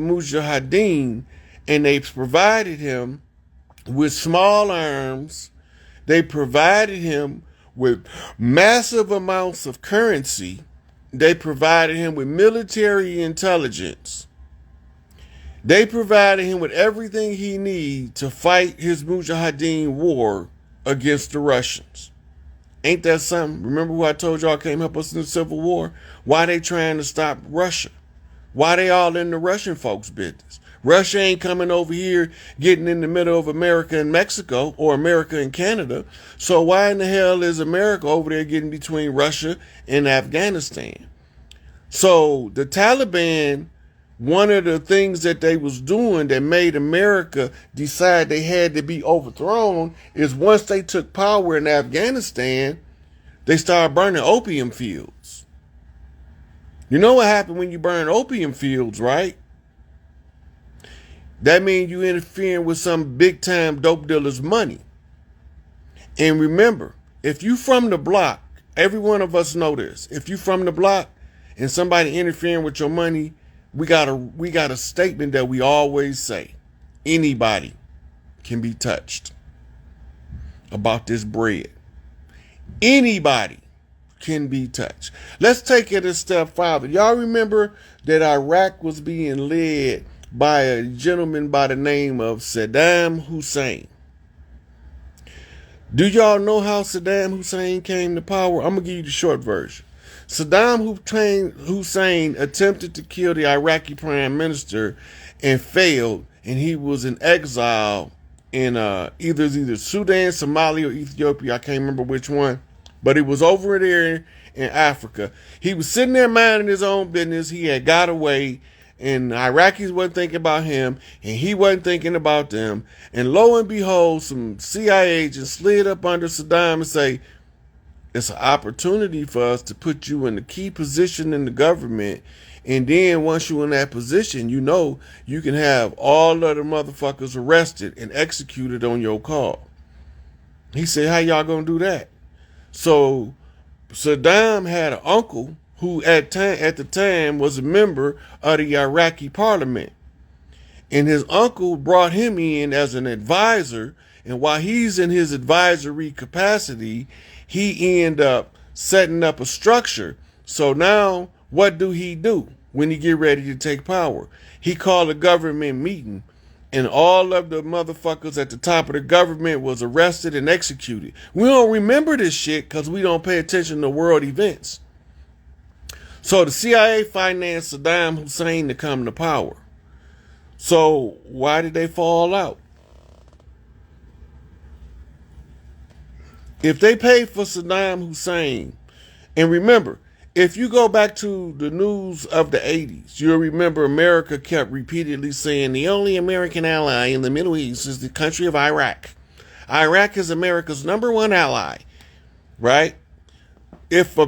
Mujahideen, and they provided him with small arms. They provided him with massive amounts of currency. They provided him with military intelligence. They provided him with everything he needed to fight his Mujahideen war against the Russians. Ain't that something? Remember who I told y'all came help us in the Civil War? Why they trying to stop Russia? Why they all in the Russian folks' business? Russia ain't coming over here getting in the middle of America and Mexico or America and Canada. So why in the hell is America over there getting between Russia and Afghanistan? So the Taliban, one of the things that they was doing that made America decide they had to be overthrown is once they took power in Afghanistan, they started burning opium fields. You know what happened when you burn opium fields, right? That means you interfering with some big time dope dealer's money. And remember, if you from the block, every one of us know this. If you from the block and somebody interfering with your money, we got a statement that we always say. Anybody can be touched about this bread. Anybody can be touched. Let's take it a step further. Y'all remember that Iraq was being led by a gentleman by the name of Saddam Hussein. Do y'all know how Saddam Hussein came to power? I'm going to give you the short version. Saddam Hussein attempted to kill the Iraqi prime minister and failed, and he was in exile in either Sudan, Somalia, or Ethiopia. I can't remember which one, but it was over there in Africa. He was sitting there minding his own business. He had got away, and the Iraqis wasn't thinking about him, and he wasn't thinking about them. And lo and behold, some CIA agents slid up under Saddam and say, it's an opportunity for us to put you in a key position in the government. And then once you're in that position, you know you can have all of the motherfuckers arrested and executed on your call. He said, how y'all gonna do that? So Saddam had an uncle who at the time was a member of the Iraqi parliament. And his uncle brought him in as an advisor. And while he's in his advisory capacity, he ended up setting up a structure. So now what do he do when he get ready to take power? He called a government meeting, and all of the motherfuckers at the top of the government was arrested and executed. We don't remember this shit because we don't pay attention to world events. So the CIA financed Saddam Hussein to come to power. So why did they fall out? If they paid for Saddam Hussein, and remember, if you go back to the news of the 80s, you'll remember America kept repeatedly saying the only American ally in the Middle East is the country of Iraq. Iraq is America's number one ally, right? If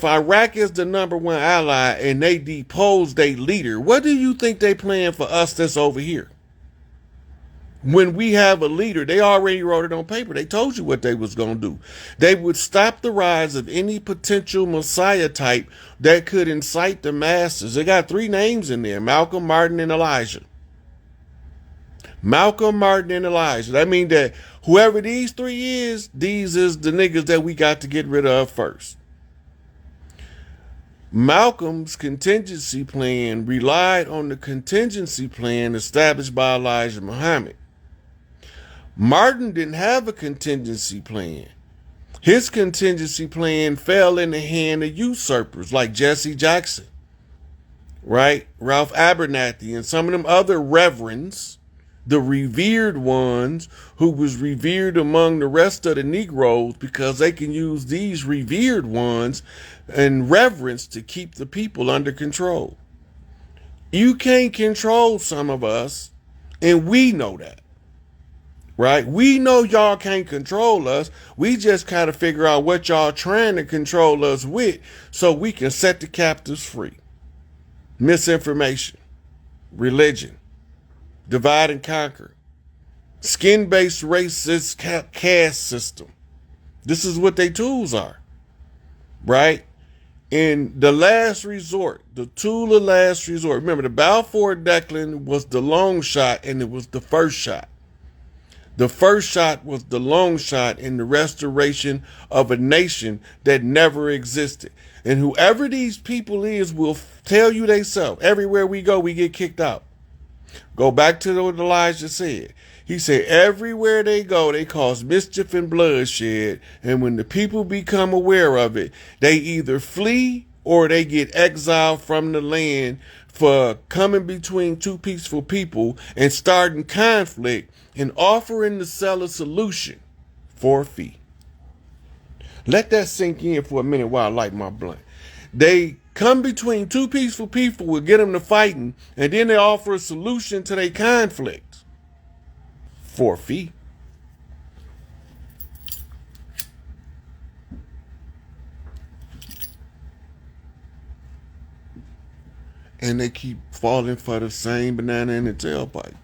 Iraq is the number one ally and they depose their leader, what do you think they plan for us that's over here? When we have a leader, they already wrote it on paper. They told you what they was going to do. They would stop the rise of any potential Messiah type that could incite the masses. They got three names in there: Malcolm, Martin, and Elijah. Malcolm, Martin, and Elijah. That means that whoever these three is, these is the niggas that we got to get rid of first. Malcolm's contingency plan relied on the contingency plan established by Elijah Muhammad. Martin didn't have a contingency plan. His contingency plan fell in the hand of usurpers like Jesse Jackson, right? Ralph Abernathy and some of them other reverends, the revered ones who was revered among the rest of the Negroes because they can use these revered ones and reverence to keep the people under control. You can't control some of us, and we know that. Right? We know y'all can't control us. We just kind of figure out what y'all trying to control us with so we can set the captives free. Misinformation, religion, divide and conquer, skin-based racist caste system. This is what they tools are, right? In the last resort, the tool of last resort. Remember, the Balfour Declaration was the long shot, and it was the first shot. The first shot was the long shot in the restoration of a nation that never existed. And whoever these people is will tell you they self. Everywhere we go, we get kicked out. Go back to what Elijah said. He said, everywhere they go, they cause mischief and bloodshed. And when the people become aware of it, they either flee or they get exiled from the land for coming between two peaceful people and starting conflict and offering to sell a solution for a fee. Let that sink in for a minute while I light my blunt. They come between two peaceful people, will get them to fighting, and then they offer a solution to their conflict for a fee. And they keep falling for the same banana in the tailpipe.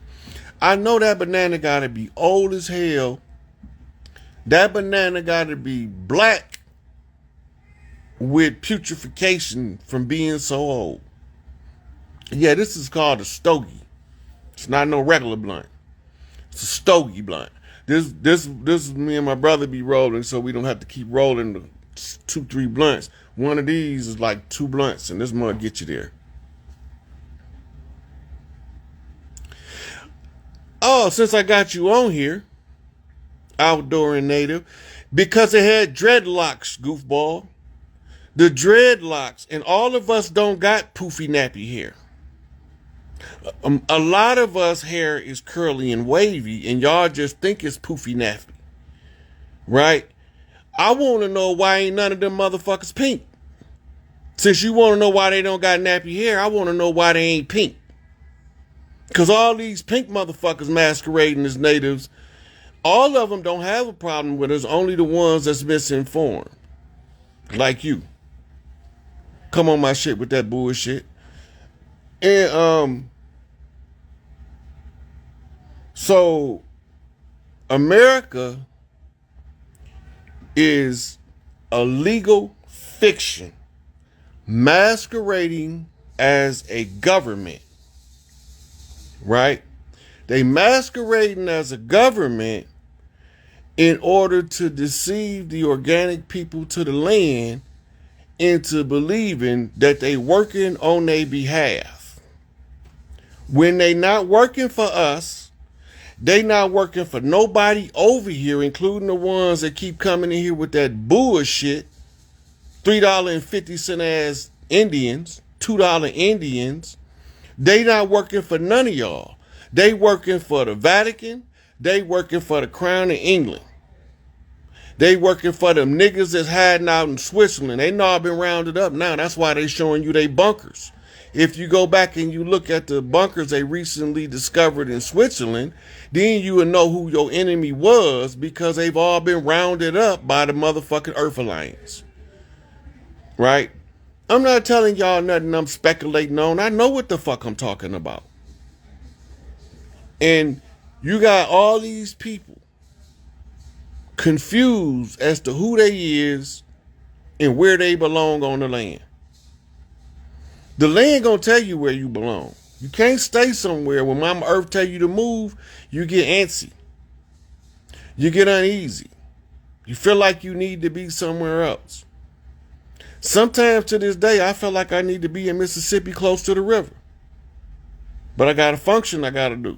I know that banana gotta be old as hell. That banana gotta be black with putrefaction from being so old. Yeah, this is called a stogie. It's not no regular blunt. It's a stogie blunt. This me and my brother be rolling, so we don't have to keep rolling the 2-3 blunts. One of these is like 2 blunts, and this mug get you there. Oh, since I got you on here, outdoor and native, because it had dreadlocks, goofball. The dreadlocks, and all of us don't got poofy nappy hair. A lot of us hair is curly and wavy, and y'all just think it's poofy nappy, right? I want to know why ain't none of them motherfuckers pink. Since you want to know why they don't got nappy hair, I want to know why they ain't pink. Because all these pink motherfuckers masquerading as natives, all of them don't have a problem with us, only the ones that's misinformed. Like you. Come on my shit with that bullshit. And so America is a legal fiction masquerading as a government, right? They masquerading as a government in order to deceive the organic people to the land into believing that they working on their behalf. When they not working for us, they not working for nobody over here, including the ones that keep coming in here with that bullshit. $3.50 ass Indians, $2 Indians. They not working for none of y'all. They working for the Vatican. They working for the Crown of England. They working for them niggas that's hiding out in Switzerland. They know I've been rounded up now. That's why they showing you they bunkers. If you go back and you look at the bunkers they recently discovered in Switzerland, then you will know who your enemy was, because they've all been rounded up by the motherfucking Earth Alliance. Right? I'm not telling y'all nothing I'm speculating on. I know what the fuck I'm talking about. And you got all these people confused as to who they is and where they belong on the land. The land gonna tell you where you belong. You can't stay somewhere. When Mama Earth tell you to move, you get antsy. You get uneasy. You feel like you need to be somewhere else. Sometimes to this day, I feel like I need to be in Mississippi close to the river. But I got a function I gotta do.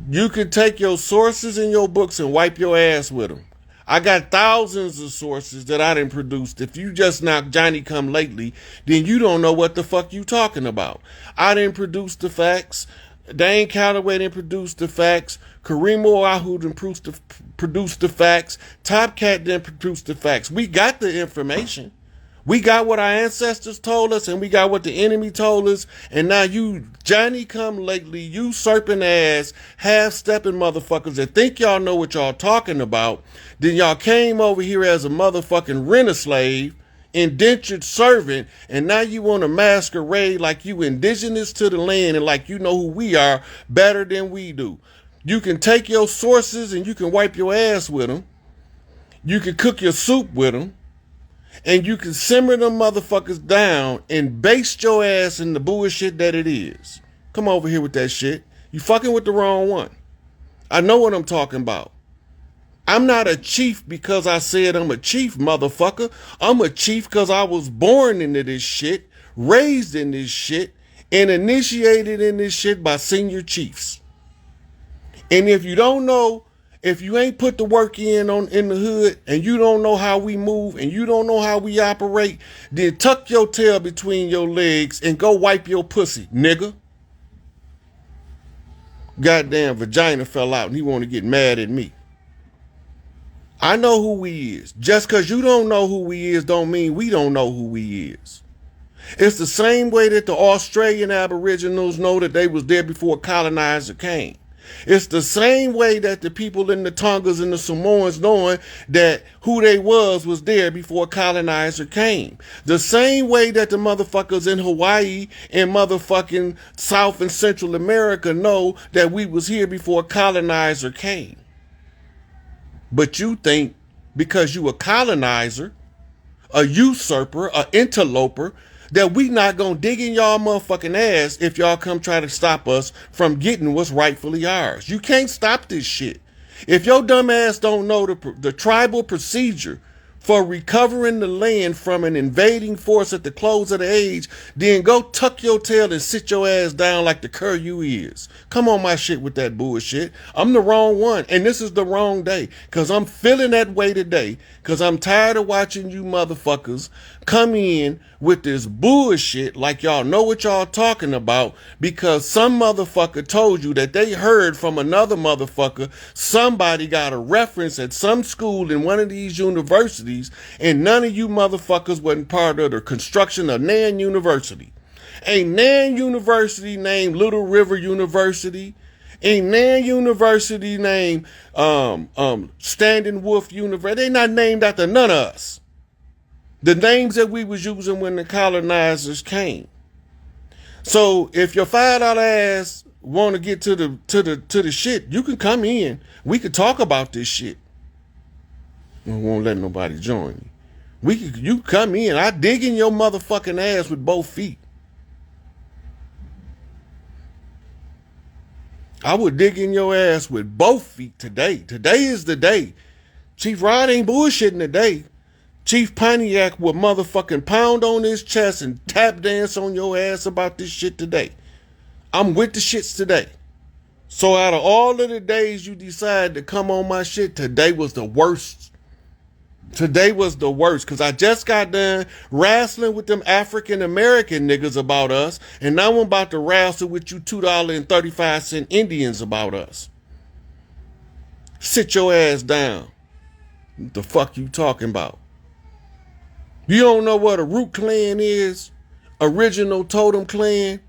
You can take your sources in your books and wipe your ass with them. I got thousands of sources that I done produced. If you just knock Johnny come lately, then you don't know what the fuck you talking about. I didn't produce the facts. Dane Calloway didn't produce the facts. Kareem Oahu didn't produce the facts. Top Cat didn't produce the facts. We got the information. We got what our ancestors told us, and we got what the enemy told us. And now you, Johnny come lately, you serpent ass, half-stepping motherfuckers that think y'all know what y'all talking about. Then y'all came over here as a motherfucking rent-a-slave, indentured servant, and now you want to masquerade like you indigenous to the land and like you know who we are better than we do. You can take your sources and you can wipe your ass with them. You can cook your soup with them. And you can simmer them motherfuckers down and baste your ass in the bullshit that it is. Come over here with that shit. You fucking with the wrong one. I know what I'm talking about. I'm not a chief because I said I'm a chief, motherfucker. I'm a chief because I was born into this shit, raised in this shit, and initiated in this shit by senior chiefs. And if you don't know, if you ain't put the work in the hood, and you don't know how we move, and you don't know how we operate, then tuck your tail between your legs and go wipe your pussy, nigga. Goddamn vagina fell out and he want to get mad at me. I know who he is. Just because you don't know who he is don't mean we don't know who he is. It's the same way that the Australian Aboriginals know that they was there before a colonizer came. It's the same way that the people in the Tongas and the Samoans knowing that who they was there before a colonizer came. The same way that the motherfuckers in Hawaii and motherfucking South and Central America know that we was here before a colonizer came. But you think because you a colonizer, a usurper, a interloper, that we not gonna dig in y'all motherfucking ass if y'all come try to stop us from getting what's rightfully ours. You can't stop this shit. If your dumb ass don't know the tribal procedure for recovering the land from an invading force at the close of the age, then go tuck your tail and sit your ass down like the cur you is. Come on my shit with that bullshit. I'm the wrong one, and this is the wrong day, because I'm feeling that way today, because I'm tired of watching you motherfuckers come in with this bullshit like y'all know what y'all talking about, because some motherfucker told you that they heard from another motherfucker somebody got a reference at some school in one of these universities, and none of you motherfuckers wasn't part of the construction of Nan University. A Nan University named Little River University. A Nan University named Standing Wolf University. They not named after none of us. The names that we was using when the colonizers came. So if your $5 ass want to get to the shit, you can come in. We could talk about this shit. I won't let nobody join me. You come in. I dig in your motherfucking ass with both feet. I would dig in your ass with both feet today. Today is the day. Chief Rod ain't bullshitting today. Chief Pontiac will motherfucking pound on his chest and tap dance on your ass about this shit today. I'm with the shits today. So out of all of the days you decided to come on my shit, today was the worst. Today was the worst, because I just got done wrestling with them African American niggas about us, and now I'm about to wrestle with you $2.35 Indians about us. Sit your ass down. What the fuck you talking about? You don't know what a root clan is? Original totem clan?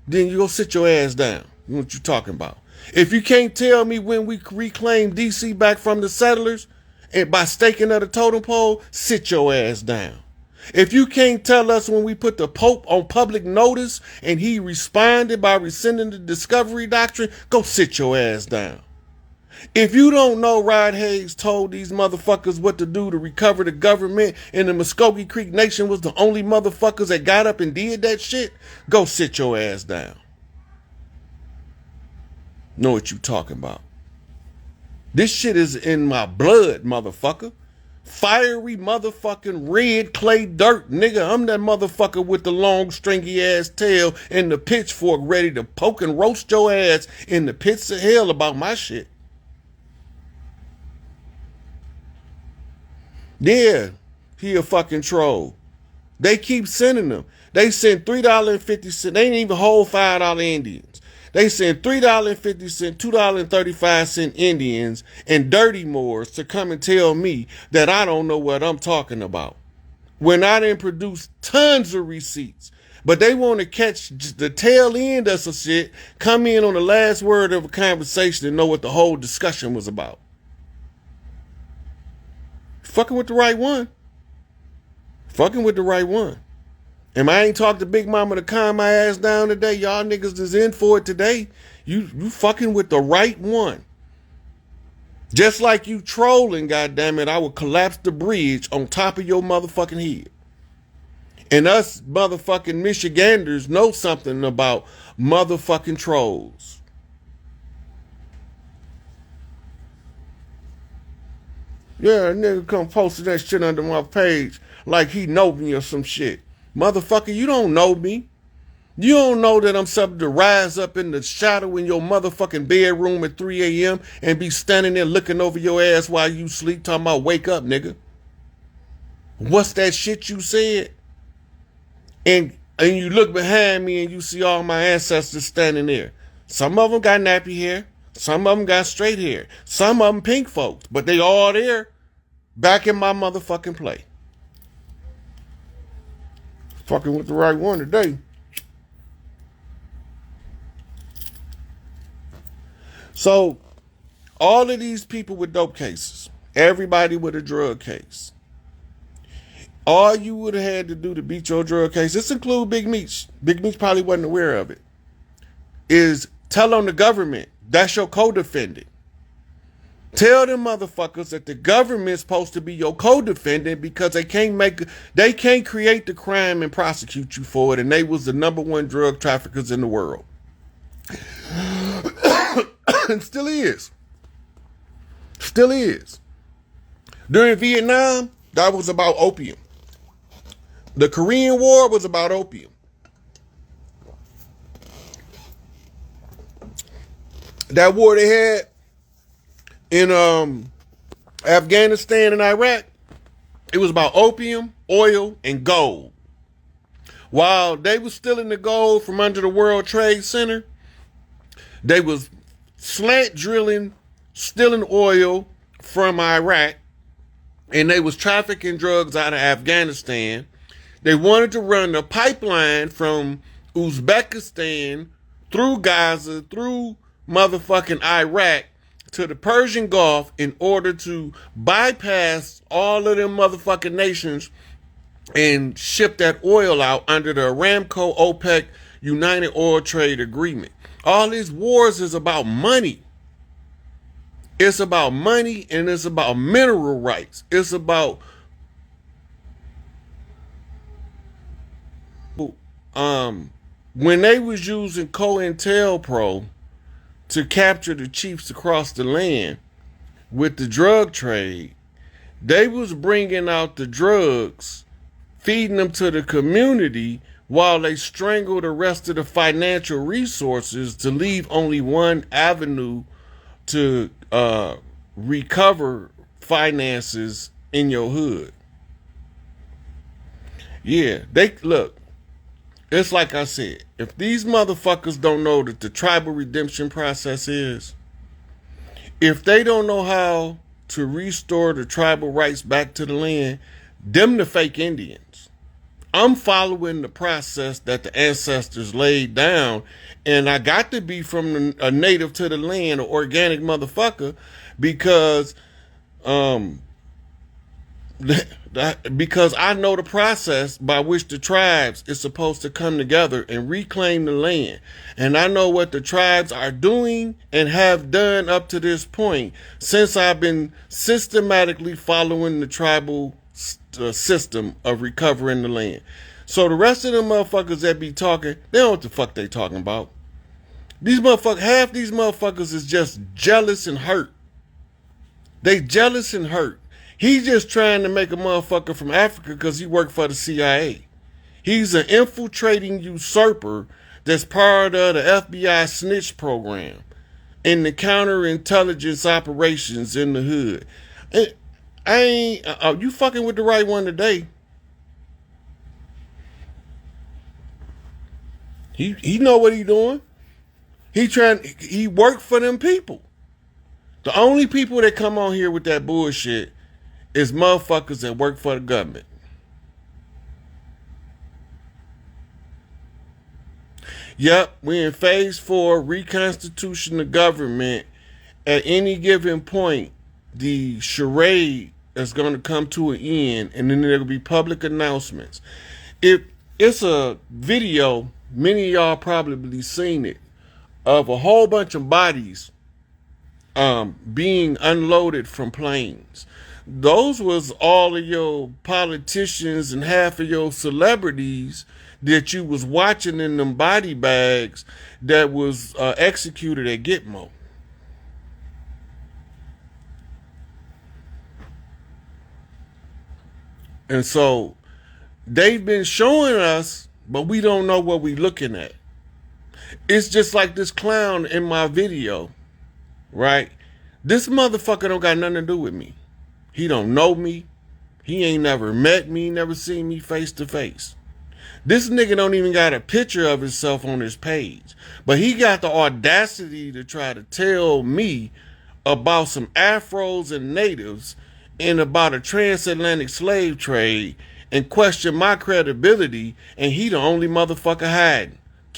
Then you go sit your ass down. You know what you talking about? If you can't tell me when we reclaimed DC back from the settlers, and by staking of the totem pole, sit your ass down. If you can't tell us when we put the Pope on public notice and he responded by rescinding the discovery doctrine, go sit your ass down. If you don't know Rod Hayes told these motherfuckers what to do to recover the government and the Muskogee Creek Nation was the only motherfuckers that got up and did that shit, go sit your ass down. Know what you talking about. This shit is in my blood, motherfucker. Fiery motherfucking red clay dirt, nigga. I'm that motherfucker with the long stringy ass tail and the pitchfork ready to poke and roast your ass in the pits of hell about my shit. Yeah, he a fucking troll. They keep sending them. They send $3.50. They ain't even whole $5 Indians. They send $3.50, $2.35 Indians and dirty Moors to come and tell me that I don't know what I'm talking about. When I didn't produce tons of receipts. But they want to catch the tail end of some shit, come in on the last word of a conversation and know what the whole discussion was about. Fucking with the right one. Fucking with the right one. And I ain't talked to Big Mama to calm my ass down today. Y'all niggas is in for it today. You fucking with the right one. Just like you trolling, goddammit, I will collapse the bridge on top of your motherfucking head. And us motherfucking Michiganders know something about motherfucking trolls. Yeah, a nigga come posting that shit under my page like he know me or some shit. Motherfucker, you don't know me. You don't know that I'm something to rise up in the shadow in your motherfucking bedroom at 3 a.m. and be standing there looking over your ass while you sleep talking about wake up, nigga. What's that shit you said? And you look behind me and you see all my ancestors standing there. Some of them got nappy hair. Some of them got straight hair. Some of them pink folks. But they all there back in my motherfucking play. Fucking with the right one today. So, all of these people with dope cases, everybody with a drug case, all you would have had to do to beat your drug case, this includes Big Meech. Big Meech probably wasn't aware of it, is tell on the government. That's your co-defendant. Tell them motherfuckers that the government's supposed to be your co-defendant because they can't create the crime and prosecute you for it, and they was the #1 drug traffickers in the world. And still is. Still is. During Vietnam, that was about opium. The Korean War was about opium. That war they had in Afghanistan and Iraq, it was about opium, oil, and gold. While they was stealing the gold from under the World Trade Center, they was slant drilling, stealing oil from Iraq, and they was trafficking drugs out of Afghanistan. They wanted to run a pipeline from Uzbekistan through Gaza, through motherfucking Iraq to the Persian Gulf in order to bypass all of them motherfucking nations and ship that oil out under the Aramco OPEC United Oil Trade Agreement. All these wars is about money. It's about money and it's about mineral rights. It's about when they was using COINTELPRO to capture the chiefs across the land with the drug trade, they was bringing out the drugs, feeding them to the community while they strangled the rest of the financial resources to leave only one avenue to recover finances in your hood. Yeah, look, it's like I said, if these motherfuckers don't know that the tribal redemption process is, if they don't know how to restore the tribal rights back to the land, them the fake Indians. I'm following the process that the ancestors laid down, and I got to be from a native to the land, an organic motherfucker, because because I know the process by which the tribes is supposed to come together and reclaim the land. And I know what the tribes are doing and have done up to this point since I've been systematically following the tribal system of recovering the land. So the rest of them motherfuckers that be talking, they don't know what the fuck they talking about. These motherfuckers, half these motherfuckers is just jealous and hurt. They jealous and hurt. He's just trying to make a motherfucker from Africa because he worked for the CIA. He's an infiltrating usurper that's part of the FBI snitch program and the counterintelligence operations in the hood. You fucking with the right one today. He know what he doing. He worked for them people. The only people that come on here with that bullshit is motherfuckers that work for the government. Yep, we're in phase 4, reconstitution of government. At any given point, the charade is going to come to an end, and then there will be public announcements. It's a video, many of y'all probably seen it, of a whole bunch of bodies being unloaded from planes. Those was all of your politicians and half of your celebrities that you was watching in them body bags that was executed at Gitmo. And so they've been showing us, but we don't know what we looking at. It's just like this clown in my video, right? This motherfucker don't got nothing to do with me. He don't know me. He ain't never met me, never seen me face to face. This nigga don't even got a picture of himself on his page. But he got the audacity to try to tell me about some afros and natives and about a transatlantic slave trade and question my credibility, and he the only motherfucker hiding.